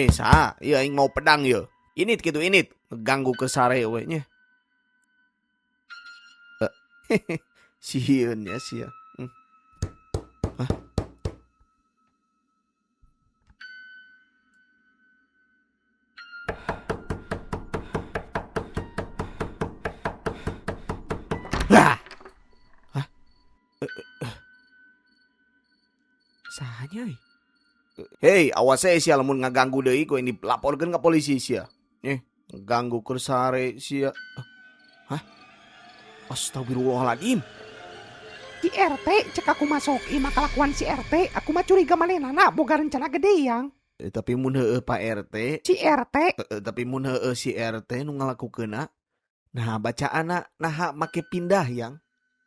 Sa, iya aing mau pedang ya. Init gitu init, ngeganggu ke sare we nya. Sieun ya sia. Hah? Lah. Hah? Sahanya euy. Hei, awas sia lamun ngaganggu deui ku ini laporkeun ka polisi sia. Ngaganggu keur sare sia. Hah? Astagfirullahaladzim. Si RT cek aku masuk imah kelakuan si RT, aku mah curiga manehna boga rencana gede yang. Tapi mun heueuh Pak RT, Si RT tapi mun heueuh si RT nu ngalakukeunna, nah bacaanna naha make pindah yang.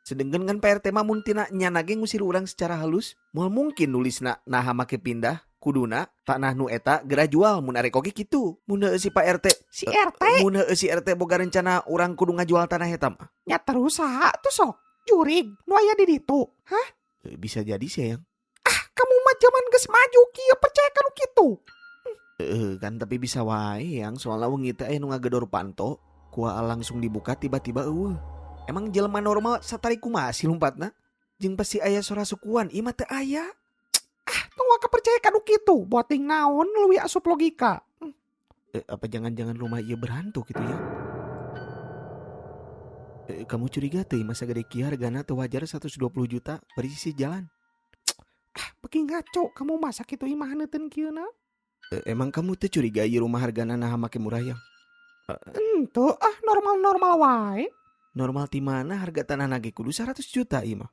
Sedengkeun kan Pak RT mah mun tina nyana ge ngusir urang secara halus, moal mungkin nulisna naha make pindah, kuduna tanah nu eta geura jual mun arek oge kitu. Mun heueuh si Pak RT, si RT mun heueuh si RT boga rencana urang kudu ngajual tanah eta mah. nya terus saha tuh sok jurig nu aya di ditu. Hah? Bisa jadi sih yang. Kamu mah zaman geus maju kieu percaya kanu kitu. Kan tapi bisa wae yang soalnya wengi teh aya nu ngagedor panto, kuah langsung dibuka tiba-tiba eueuh. Emang jelema normal satari kumaha sih lompatna? Jeung pasti aya sora sukuan, ieu mah teu aya. Tunggu kepercaya kanu kitu, boting naon leuwih asup logika. Apa jangan-jangan rumah ieu berhantu gitu ya? Kamu curiga teh masa gede kieu hargana teu wajar 120 juta bari sisi jalan. Beki ngaco, kamu masa kitu imah neuteun kieuna? Emang kamu teh curiga ieu rumah hargana naha make murah yang? Henteu, normal-normal wae. Normal ti mana harga tanah nage kudu 100 juta ieu mah.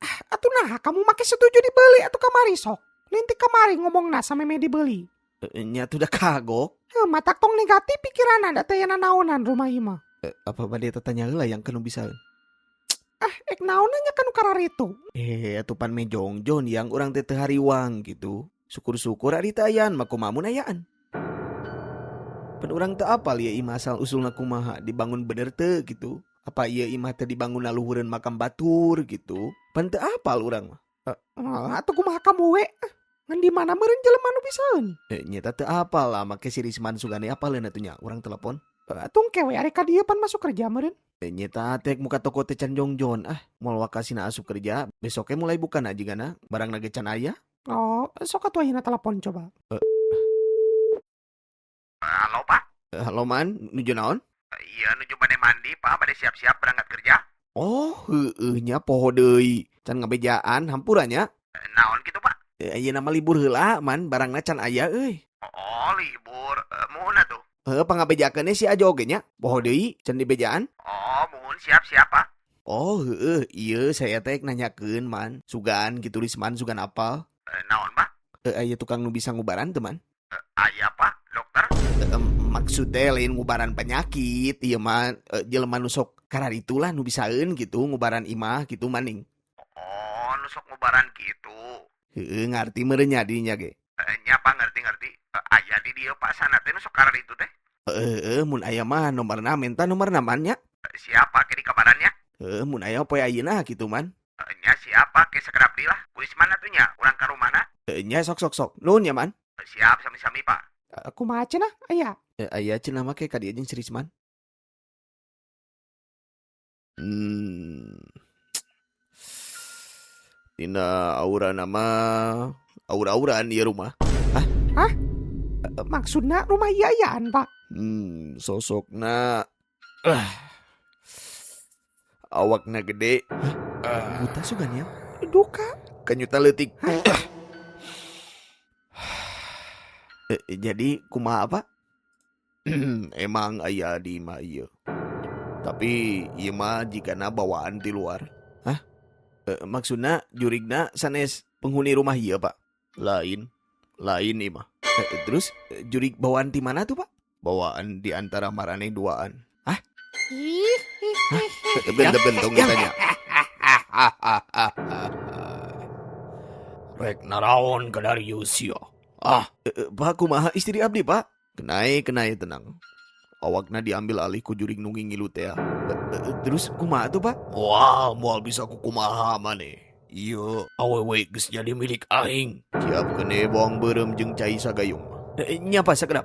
Atuh nah kamu make setuju dibeli atuh kamari sok. Lintik kamari ngomongna sameme dibeli. Nya tuh udah kagok. Matak tong negatif pikiran ada teh naonan rumah ieu mah. Apa bade tanya heula yang kanu bisa. Ek naonnya kanu kararitu. Atupan mejongjon yang orang teh teu hariwang gitu. Syukur-syukur ari teu ayaan mah kumaha mun ayaan. Pan urang teu apal ieu imah asal usulna kumaha dibangun bener teu gitu. Apa ieu imah teh dibangun luhureun makam batur gitu. Pan teu apal urang mah. Atuh kumaha kamu we? Ngan di mana meureun jelema nu pisan? Nyata teu apal lah make si Risman sugane apaleun atuh nya urang telepon. Tung kewe ari ka dieu pan masuk kerja meureun. Nyata tek muka toko teh can jongjon. Moal wakasina asup kerja, besoknya mulai buka na jigana barang nage can aya. Oh, sok atuh ayeuna telepon coba. Halo Pak. Halo man, nuju naon? Iya nuju bade mandi Pak, bade siap-siap berangkat kerja. Oh, heueuh nya poho deui. Can ngabejaan hampuranya. Naon gitu Pak? Ayeuna mah libur heula man, barangna can aya euy. Oh libur, muhun atuh. Pangabejakeunnya si aja oge nya. Poho deui can dibejaan. Oh muhun siap-siap Pak. Oh, heueuh, ieu saya teh nanyakeun man. Sugan gitu Risman sugan apal. Naon Pak? Aya tukang nu bisa ngubaran teu man? Aya Pak, dokter. Maksudnya lain ngubaran penyakit, iya man, jelema nu sok kararitulah nu bisaeun gitu ngubaran imah gitu maning. Oh nusok ngubaran gitu. Heeh, ngarti meureun nya dinya ge. Nya Pak ngerti. Aya di dieu Pak sana teh nusok karar itu teh. Mun aya mah nomerna minta nomerna man nya. Siapa ke di kabarannya? Mun aya poe ayeuna kitu man. Nya siapa ke sekedap dilah. Kulis mana tuh nya? Urang ka rumahna. Nya sok. Nuhun ya man. Siap sami-sami Pak. Kumaha cenah? Aya. Aya cenah mah ke ka dieu jeung si Risman. Tina aura nama aura-auraan ieu rumah. Hah? Maksudna rumah iayaan, Pak? Sosokna awakna gede. Buta sugan ya? Duka. Kanyuta leutik. Jadi kumaha apa? Emang aya di imah ieu. Tapi ieu mah jigana bawaan ti luar. Maksudna jurigna sanes penghuni rumah ieu, Pak. Lain imah. Terus jurig bawaan ti mana tuh, Pak? Bawaan di antara maraneh duaan. Bentong ditanya. Rek naraon ka Darius ya? Pak kumaha istri abdi, Pak? Kenai tenang. Awakna diambil alih ku jurig nu ngilu teh. Terus kumaha tuh, Pak? Wah, moal bisa ku kumaha maneh. Iya, Awewe geus jadi milik aing. siap kene bawang berem jeung cai sagayung. Nya pas sakedap.